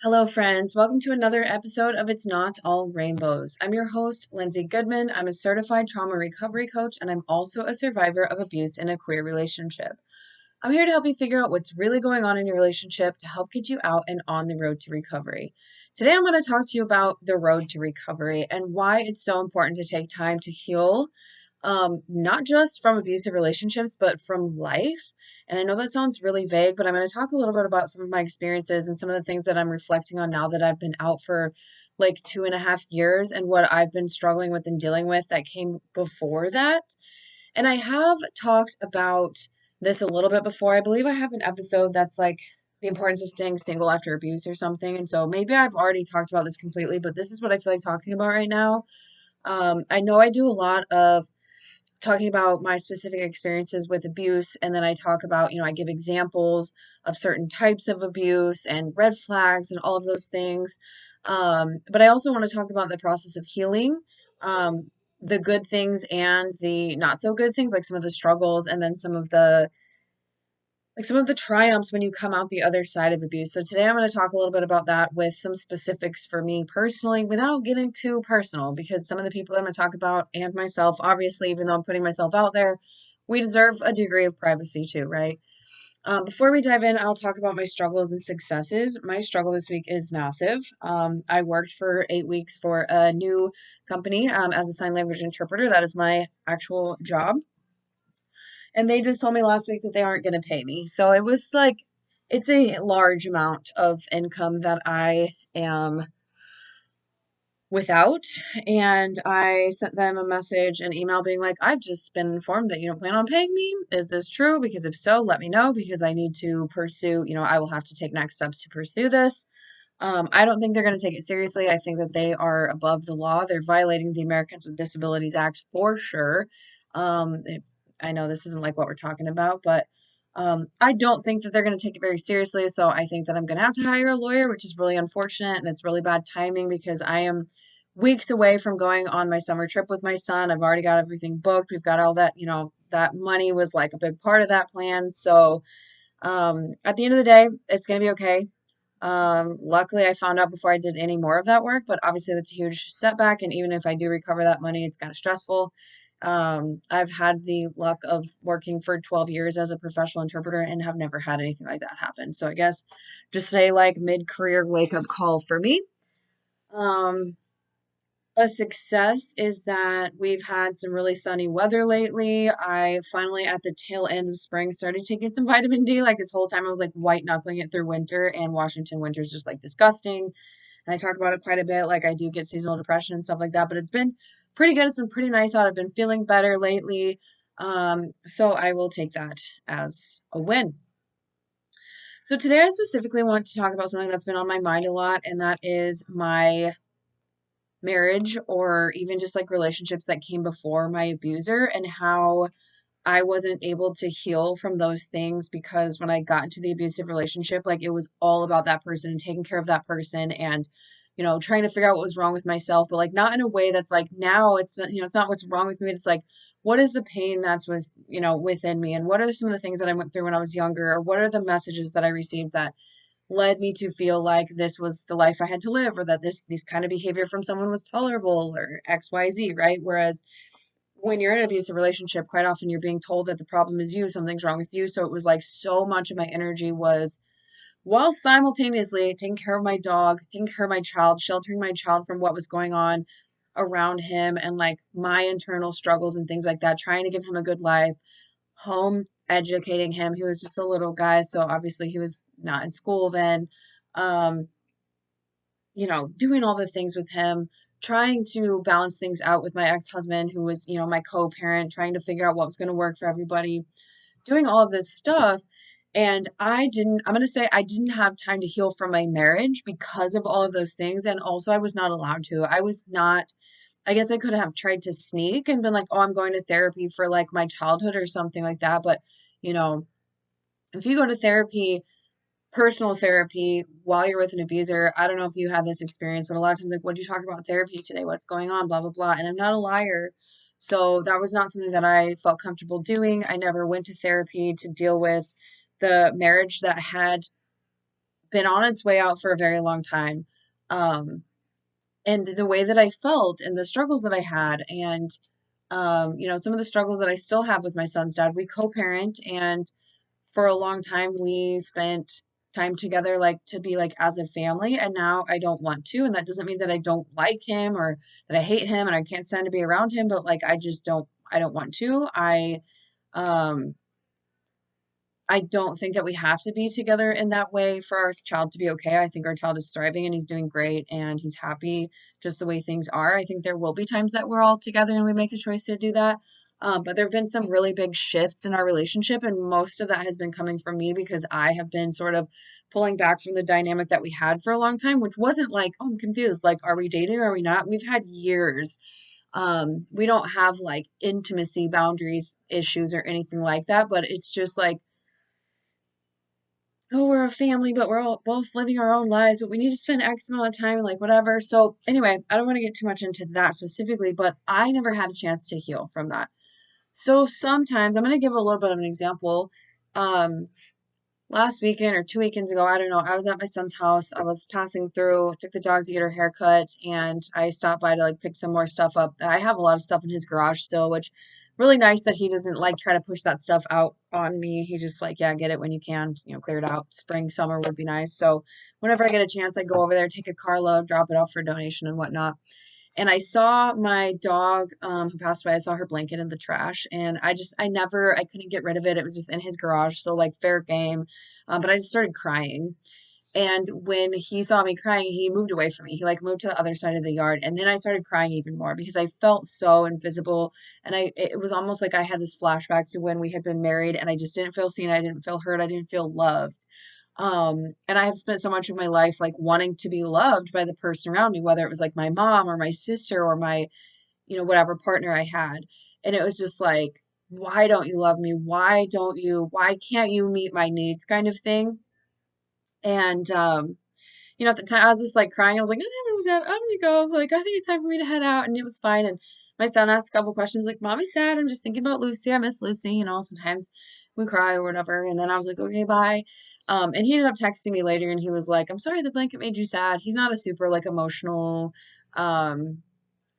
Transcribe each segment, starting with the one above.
Hello, friends. Welcome to another episode of It's Not All Rainbows. I'm your host, Lindsay Goodman. I'm a certified trauma recovery coach, and I'm also a survivor of abuse in a queer relationship. I'm here to help you figure out what's really going on in your relationship to help get you out and on the road to recovery. Today, I'm going to talk to you about the road to recovery and why it's so important to take time to heal, not just from abusive relationships, but from life. And I know that sounds really vague, but I'm going to talk a little bit about some of my experiences and some of the things that I'm reflecting on now that I've been out for like 2.5 years and what I've been struggling with and dealing with that came before that. And I have talked about this a little bit before. I believe I have an episode that's like the importance of staying single after abuse or something. And so maybe I've already talked about this completely, but this is what I feel like talking about right now. I know I do a lot of talking about my specific experiences with abuse, and then I talk about, I give examples of certain types of abuse and red flags and all of those things. But I also want to talk about the process of healing, the good things and the not so good things, like some of the struggles, and then some of the triumphs when you come out the other side of abuse. So today I'm going to talk a little bit about that with some specifics for me personally without getting too personal, because some of the people I'm going to talk about and myself, obviously, even though I'm putting myself out there, we deserve a degree of privacy too, right? Before we dive in, I'll talk about my struggles and successes. My struggle this week is massive. I worked for 8 weeks for a new company as a sign language interpreter. That is my actual job. And they just told me last week that they aren't going to pay me. So it was like, it's a large amount of income that I am without. And I sent them a message, an email being like, I've just been informed that you don't plan on paying me. Is this true? Because if so, let me know, because I need to pursue, I will have to take next steps to pursue this. I don't think they're going to take it seriously. I think that they are above the law. They're violating the Americans with Disabilities Act for sure. I know this isn't like what we're talking about, but I don't think that they're going to take it very seriously. So I think that I'm going to have to hire a lawyer, which is really unfortunate. And it's really bad timing because I am weeks away from going on my summer trip with my son. I've already got everything booked. We've got all that, that money was like a big part of that plan. So at the end of the day, it's going to be okay. Luckily, I found out before I did any more of that work, but obviously that's a huge setback. And even if I do recover that money, it's kind of stressful. I've had the luck of working for 12 years as a professional interpreter and have never had anything like that happen. So I guess just a like mid-career wake-up call for me. Um, a success is that we've had some really sunny weather lately. I finally, at the tail end of spring, started taking some vitamin D. Like this whole time, I was like white knuckling it through winter, and Washington winter is just like disgusting. And I talk about it quite a bit. Like I do get seasonal depression and stuff like that, but it's been pretty good. It's been pretty nice out. I've been feeling better lately. So I will take that as a win. So today I specifically want to talk about something that's been on my mind a lot, and that is my marriage or even just like relationships that came before my abuser and how I wasn't able to heal from those things because when I got into the abusive relationship, like it was all about that person and taking care of that person and, trying to figure out what was wrong with myself, but like not in a way that's like now it's not, it's not what's wrong with me. It's like, what is the pain that's was, within me? And what are some of the things that I went through when I was younger? Or what are the messages that I received that led me to feel like this was the life I had to live or that this kind of behavior from someone was tolerable or XYZ, right? Whereas when you're in an abusive relationship, quite often you're being told that the problem is you, something's wrong with you. So it was like so much of my energy was while simultaneously taking care of my dog, taking care of my child, sheltering my child from what was going on around him and like my internal struggles and things like that, trying to give him a good life, home educating him. He was just a little guy, so obviously he was not in school then. Um, doing all the things with him, trying to balance things out with my ex-husband, who was, my co-parent, trying to figure out what was going to work for everybody, doing all of this stuff. And I'm going to say I didn't have time to heal from my marriage because of all of those things. And also, I was not allowed to. I was not, I guess I could have tried to sneak and been like, oh, I'm going to therapy for like my childhood or something like that. But, you know, if you go to therapy, personal therapy while you're with an abuser, I don't know if you have this experience, but a lot of times, like, what did you talk about in therapy today? What's going on? Blah, blah, blah. And I'm not a liar. So that was not something that I felt comfortable doing. I never went to therapy to deal with the marriage that had been on its way out for a very long time. Um, and the way that I felt and the struggles that I had, and some of the struggles that I still have with my son's dad. We co-parent, and for a long time we spent time together, like to be like as a family, and now I don't want to. And that doesn't mean that I don't like him or that I hate him and I can't stand to be around him, but like I don't want to. Um I don't think that we have to be together in that way for our child to be okay. I think our child is thriving and he's doing great and he's happy just the way things are. I think there will be times that we're all together and we make the choice to do that. But there have been some really big shifts in our relationship, and most of that has been coming from me because I have been sort of pulling back from the dynamic that we had for a long time, which wasn't like, oh, I'm confused. Like, are we dating? Are we not? We've had years. We don't have like intimacy boundaries issues or anything like that, but it's just like, oh, we're a family, but we're all both living our own lives, but we need to spend X amount of time, like whatever. So, anyway, I don't want to get too much into that specifically, but I never had a chance to heal from that. So, sometimes I'm going to give a little bit of an example. Um, Last weekend or 2 weekends ago, I don't know, I was at my son's house. I was passing through, took the dog to get her hair cut, and I stopped by to like pick some more stuff up. I have a lot of stuff in his garage still, which really nice that he doesn't like try to push that stuff out on me. He just like, yeah, get it when you can, clear it out. Spring, summer would be nice. So whenever I get a chance, I go over there, take a carload, drop it off for donation and whatnot. And I saw my dog who passed away. I saw her blanket in the trash, and I couldn't get rid of it. It was just in his garage, so like fair game. But I just started crying. And when he saw me crying, he moved away from me. He like moved to the other side of the yard, and then I started crying even more because I felt so invisible. And it was almost like I had this flashback to when we had been married, and I just didn't feel seen. I didn't feel heard. I didn't feel loved. And I have spent so much of my life like wanting to be loved by the person around me, whether it was like my mom or my sister or my, whatever partner I had. And it was just like, why don't you love me? Why can't you meet my needs kind of thing? And, at the time I was just like crying. I was like, I'm gonna go. Like, I think it's time for me to head out. And it was fine. And my son asked a couple questions like, Mommy's sad. I'm just thinking about Lucy. I miss Lucy. Sometimes we cry or whatever. And then I was like, okay, bye. And he ended up texting me later and he was like, I'm sorry the blanket made you sad. He's not a super like emotional, um,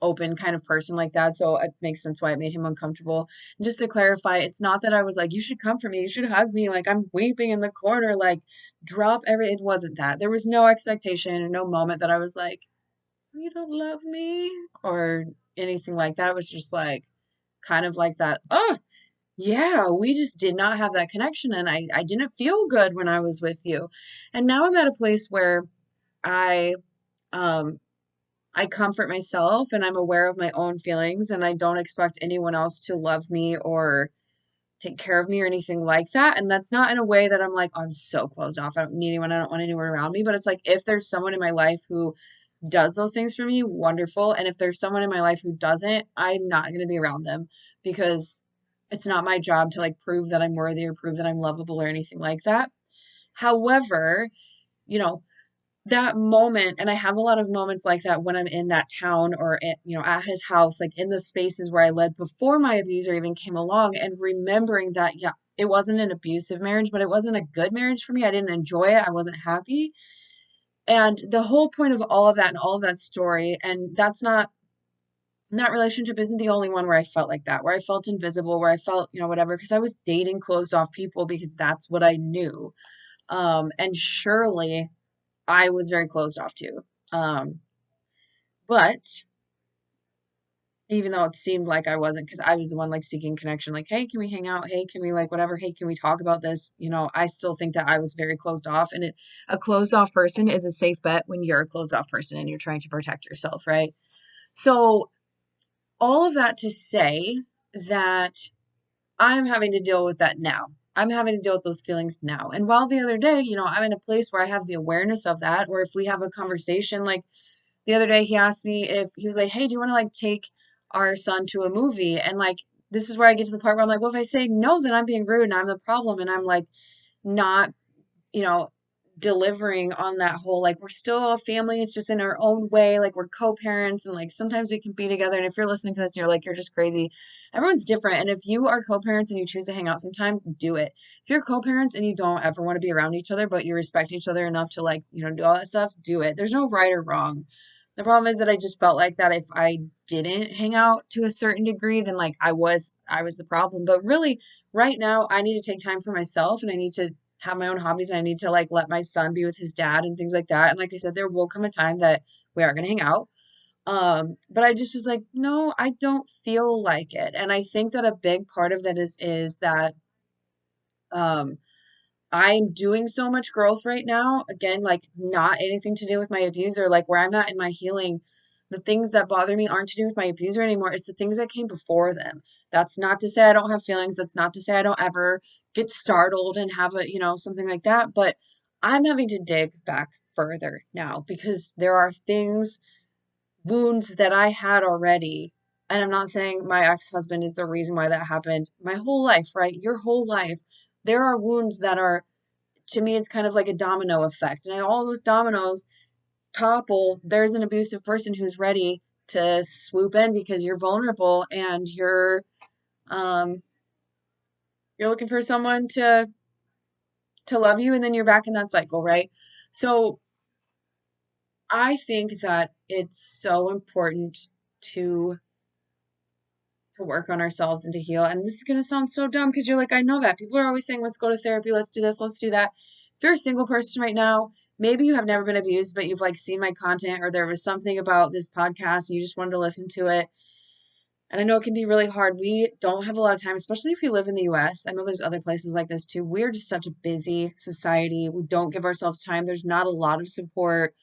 open kind of person like that. So it makes sense why it made him uncomfortable. And just to clarify, it's not that I was like, you should come for me, you should hug me, like I'm weeping in the corner, like drop every it wasn't that. There was no expectation and no moment that I was like, you don't love me or anything like that. It was just like kind of like that, oh yeah, we just did not have that connection and I didn't feel good when I was with you. And now I'm at a place where I um I comfort myself and I'm aware of my own feelings and I don't expect anyone else to love me or take care of me or anything like that. And that's not in a way that I'm like, oh, I'm so closed off. I don't need anyone. I don't want anyone around me. But it's like if there's someone in my life who does those things for me, wonderful. And if there's someone in my life who doesn't, I'm not going to be around them because it's not my job to like prove that I'm worthy or prove that I'm lovable or anything like that. However, you know, that moment, and I have a lot of moments like that when I'm in that town or at his house, like in the spaces where I lived before my abuser even came along, and remembering that, yeah, it wasn't an abusive marriage, but it wasn't a good marriage for me. I didn't enjoy it. I wasn't happy. And the whole point of all of that and all of that story, and that relationship isn't the only one where I felt like that, where I felt invisible, where I felt, whatever, because I was dating closed off people because that's what I knew. And surely I was very closed off too. Um, but even though it seemed like I wasn't, because I was the one like seeking connection, like, hey, can we hang out? Hey, can we like whatever? Hey, can we talk about this? I still think that I was very closed off. And a closed off person is a safe bet when you're a closed off person and you're trying to protect yourself, right? So, all of that to say that I'm having to deal with that now. I'm having to deal with those feelings now. And while the other day, I'm in a place where I have the awareness of that, or if we have a conversation, like, the other day he asked me if he was like, hey, do you want to like take our son to a movie? And like, this is where I get to the part where I'm like, well, if I say no, then I'm being rude and I'm the problem. And I'm like, not, you know, delivering on that whole, like, we're still a family, it's just in our own way, like, we're co-parents, and like sometimes we can be together. And if you're listening to this and you're like, you're just crazy, everyone's different. And if you are co-parents and you choose to hang out sometime, do it. If you're co-parents and you don't ever want to be around each other, but you respect each other enough to, like, do all that stuff, do it. There's no right or wrong. The problem is that I just felt like that if I didn't hang out to a certain degree, then like I was the problem. But really, right now, I need to take time for myself, and I need to have my own hobbies, and I need to like let my son be with his dad and things like that. And like I said, there will come a time that we are going to hang out. But I just was like, no, I don't feel like it. And I think that a big part of that is that um I'm doing so much growth right now. Again, like, not anything to do with my abuser, like where I'm at in my healing. The things that bother me aren't to do with my abuser anymore. It's the things that came before them. That's not to say I don't have feelings. That's not to say I don't ever get startled and have something like that. But I'm having to dig back further now because there are things, wounds that I had already. And I'm not saying my ex-husband is the reason why that happened. My whole life, right? Your whole life. There are wounds that are, to me, it's kind of like a domino effect. And all those dominoes topple. There's an abusive person who's ready to swoop in because you're vulnerable and um you're looking for someone to love you, and then you're back in that cycle, right? So I think that it's so important to to work on ourselves and to heal. And this is going to sound so dumb because you're like, I know that. People are always saying, let's go to therapy, let's do this, let's do that. If you're a single person right now, maybe you have never been abused, but you've like seen my content, or there was something about this podcast and you just wanted to listen to it. And I know it can be really hard. We don't have a lot of time, especially if we live in the US. I know there's other places like this too. We're just such a busy society. We don't give ourselves time. There's not a lot of support.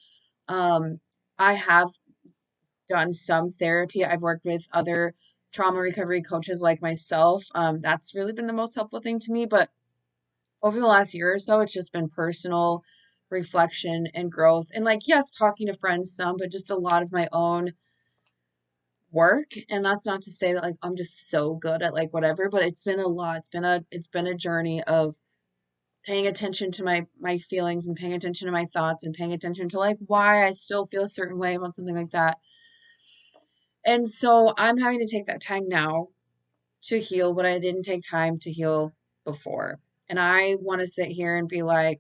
Um, I have done some therapy. I've worked with other trauma recovery coaches like myself. That's really been the most helpful thing to me. But over the last year or so, it's just been personal reflection and growth. And like, yes, talking to friends some, but just a lot of my own work. And that's not to say that like I'm just so good at like whatever, but it's been a lot. It's been a journey of paying attention to my feelings and paying attention to my thoughts and paying attention to like why I still feel a certain way about something like that. And so I'm having to take that time now to heal what I didn't take time to heal before. And I want to sit here and be like,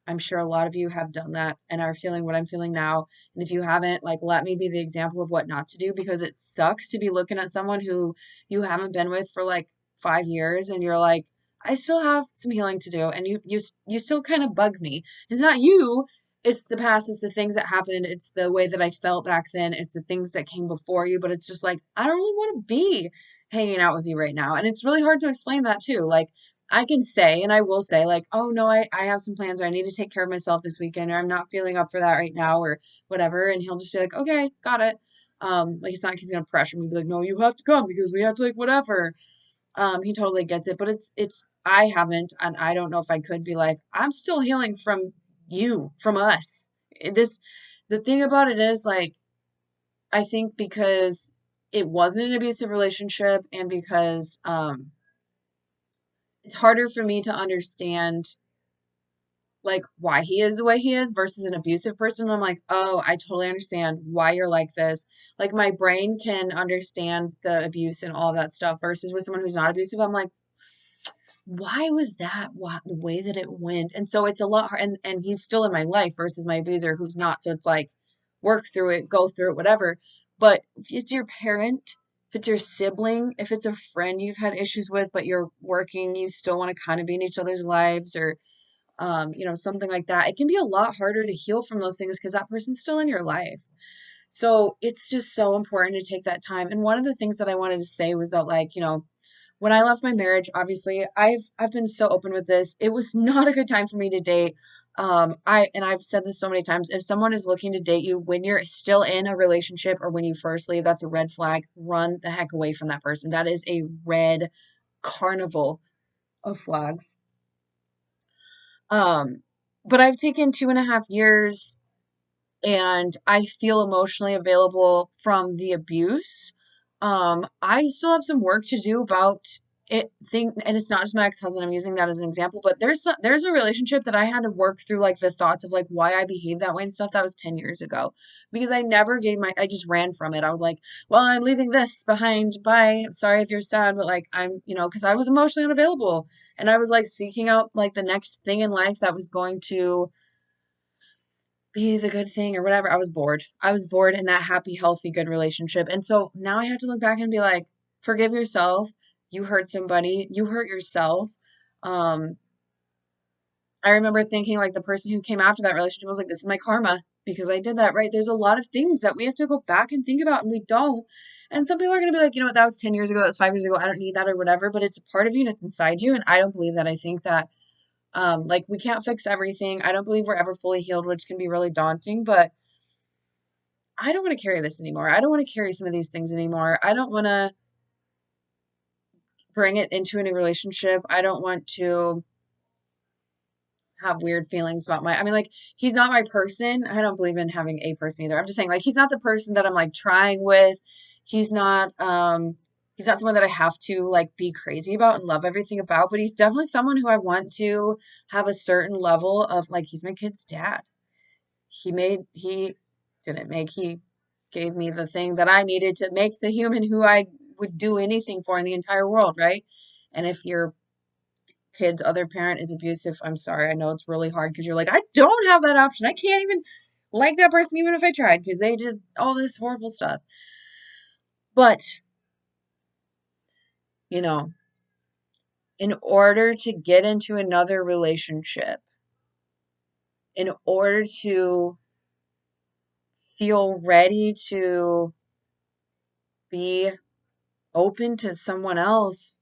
I'm sure a lot of you have done that and are feeling what I'm feeling now. And if you haven't, like, let me be the example of what not to do, because it sucks to be looking at someone who you haven't been with for like 5 years and you're like, I still have some healing to do. And you still kind of bug me. It's not you. It's the past. It's the things that happened. It's the way that I felt back then. It's the things that came before you. But it's just like, I don't really want to be hanging out with you right now. And it's really hard to explain that too. Like, I can say, and I will say, like, oh no, I have some plans, or I need to take care of myself this weekend, or I'm not feeling up for that right now, or whatever. And he'll just be like, okay, got it. Like, it's not like he's gonna pressure me, be like, no, you have to come because we have to, like, whatever. He totally gets it, but I haven't, and I don't know if I could be like, I'm still healing from you, from us. This, the thing about it is, like, I think because it wasn't an abusive relationship, and because, it's harder for me to understand like why he is the way he is versus an abusive person. I'm like, oh, I totally understand why you're like this. Like, my brain can understand the abuse and all that stuff versus with someone who's not abusive. I'm like, why was that the way that it went? And so it's a lot hard, and he's still in my life versus my abuser who's not. So it's like, work through it, go through it, whatever. But if it's your parent, if it's your sibling, if it's a friend you've had issues with, but you're working, you still want to kind of be in each other's lives, or something like that, it can be a lot harder to heal from those things because that person's still in your life. So it's just so important to take that time. And one of the things that I wanted to say was that, like, when I left my marriage, obviously I've been so open with this. It was not a good time for me to date. I've said this so many times. If someone is looking to date you when you're still in a relationship or when you first leave, that's a red flag. Run the heck away from that person. That is a red carnival of flags. Um, but I've taken 2.5 years and I feel emotionally available from the abuse. I still have some work to do about and it's not just my ex-husband, I'm using that as an example, but there's a relationship that I had to work through like the thoughts of like why I behaved that way and stuff that was 10 years ago because I just ran from it. I was like, well, I'm leaving this behind. Bye. Sorry if you're sad, but like because I was emotionally unavailable and I was like seeking out like the next thing in life that was going to be the good thing or whatever. I was bored. I was bored in that happy, healthy, good relationship. And so now I have to look back and be like, forgive yourself. You hurt somebody. You hurt yourself. Um, I remember thinking like the person who came after that relationship was like, this is my karma because I did that, right? There's a lot of things that we have to go back and think about and we don't. And some people are going to be like, you know what, that was 10 years ago, that was 5 years ago, I don't need that or whatever, but it's a part of you and it's inside you. And I don't believe that. I think that like we can't fix everything. I don't believe we're ever fully healed, which can be really daunting, but I don't want to carry this anymore. I don't want to carry some of these things anymore. I don't want to bring it into any relationship. I don't want to have weird feelings about like, he's not my person. I don't believe in having a person either. I'm just saying, like, he's not the person that I'm like trying with. He's not, he's not someone that I have to like be crazy about and love everything about, but he's definitely someone who I want to have a certain level of like, he's my kid's dad. He didn't make, he gave me the thing that I needed to make the human who I would do anything for in the entire world, right? And if your kid's other parent is abusive, I'm sorry. I know it's really hard because you're like, I don't have that option. I can't even like that person even if I tried because they did all this horrible stuff. But, you know, in order to get into another relationship, in order to feel ready to be open to someone else,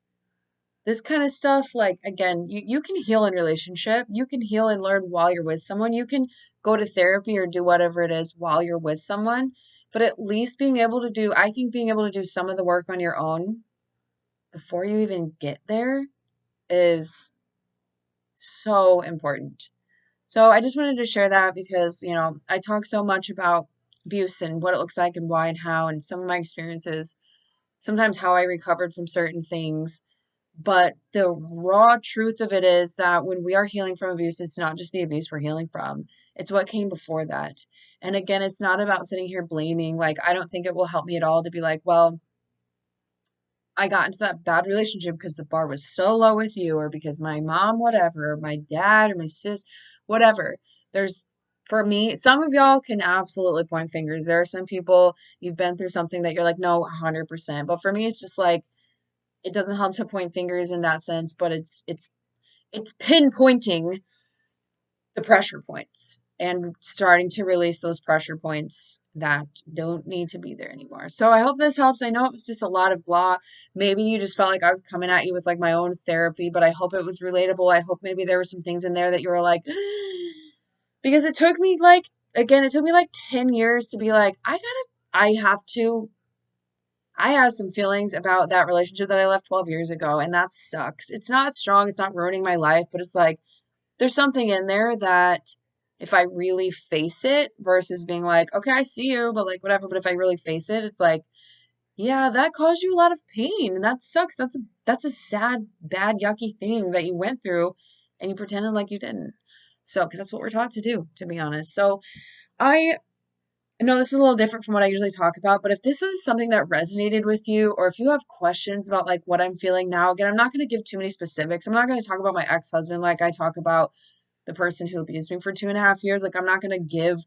this kind of stuff, like, again, you can heal in relationship. You can heal and learn while you're with someone. You can go to therapy or do whatever it is while you're with someone. But at least I think being able to do some of the work on your own before you even get there is so important. So I just wanted to share that because, I talk so much about abuse and what it looks like and why and how and some of my experiences, sometimes how I recovered from certain things. But the raw truth of it is that when we are healing from abuse, it's not just the abuse we're healing from, it's what came before that. And again, it's not about sitting here blaming. Like, I don't think it will help me at all to be like, well, I got into that bad relationship because the bar was so low with you, or because my mom, whatever, or my dad, or my sis, whatever. There's, for me, some of y'all can absolutely point fingers. There are some people you've been through something that you're like, no, 100%. But for me, it's just like, it doesn't help to point fingers in that sense, but it's pinpointing the pressure points and starting to release those pressure points that don't need to be there anymore. So I hope this helps. I know it was just a lot of blah. Maybe you just felt like I was coming at you with like my own therapy, but I hope it was relatable. I hope maybe there were some things in there that you were like, because it took me like, again, it took me like 10 years to be like, I have to I have some feelings about that relationship that I left 12 years ago, and that sucks. It's not strong, it's not ruining my life, but it's like there's something in there that if I really face it versus being like, okay, I see you, but like whatever, but if I really face it, it's like, yeah, that caused you a lot of pain, and that sucks. That's a sad, bad, yucky thing that you went through and you pretended like you didn't. So, because that's what we're taught to do, to be honest. So, I I know this is a little different from what I usually talk about, but if this is something that resonated with you, or if you have questions about like what I'm feeling now, again, I'm not going to give too many specifics. I'm not going to talk about my ex-husband like I talk about the person who abused me for 2.5 years. Like, I'm not going to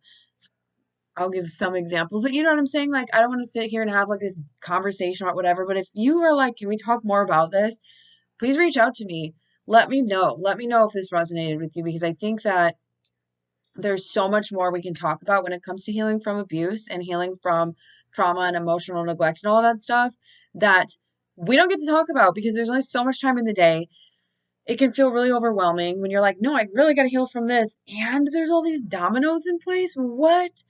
I'll give some examples, but you know what I'm saying? Like, I don't want to sit here and have like this conversation about whatever, but if you are like, can we talk more about this? Please reach out to me. Let me know. Let me know if this resonated with you because I think that there's so much more we can talk about when it comes to healing from abuse and healing from trauma and emotional neglect and all that stuff that we don't get to talk about because there's only so much time in the day. It can feel really overwhelming when you're like, no, I really got to heal from this. And there's all these dominoes in place. What?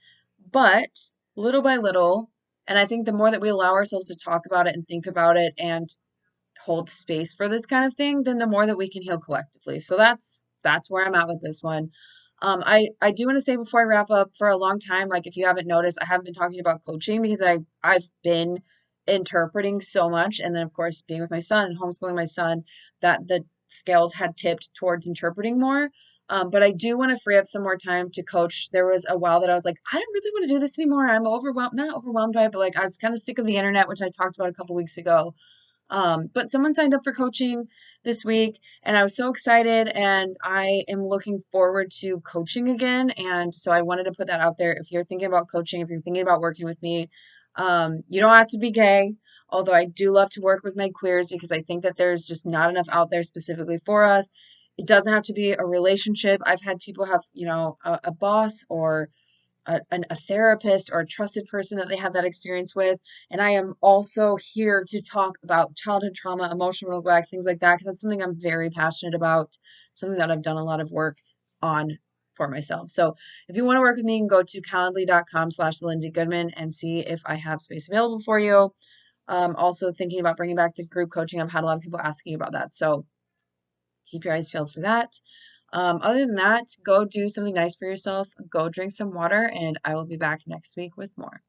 But little by little, and I think the more that we allow ourselves to talk about it and think about it and hold space for this kind of thing, then the more that we can heal collectively. So that's where I'm at with this one. I do want to say before I wrap up, for a long time, like if you haven't noticed, I haven't been talking about coaching because I've been interpreting so much. And then, of course, being with my son and homeschooling my son, that the scales had tipped towards interpreting more. But I do want to free up some more time to coach. There was a while that I was like, I don't really want to do this anymore. I'm overwhelmed, not overwhelmed by it, but like I was kind of sick of the internet, which I talked about a couple weeks ago. But someone signed up for coaching this week, and I was so excited, and I am looking forward to coaching again. And so I wanted to put that out there. If you're thinking about coaching, if you're thinking about working with me, you don't have to be gay. Although I do love to work with my queers because I think that there's just not enough out there specifically for us. It doesn't have to be a relationship. I've had people have, a boss or a therapist or a trusted person that they have that experience with. And I am also here to talk about childhood trauma, emotional neglect, things like that, because that's something I'm very passionate about, something that I've done a lot of work on for myself. So if you want to work with me, you can go to calendly.com/Lindsay Goodman and see if I have space available for you. Also thinking about bringing back the group coaching. I've had a lot of people asking about that. So keep your eyes peeled for that. Other than that, go do something nice for yourself, go drink some water, and I will be back next week with more.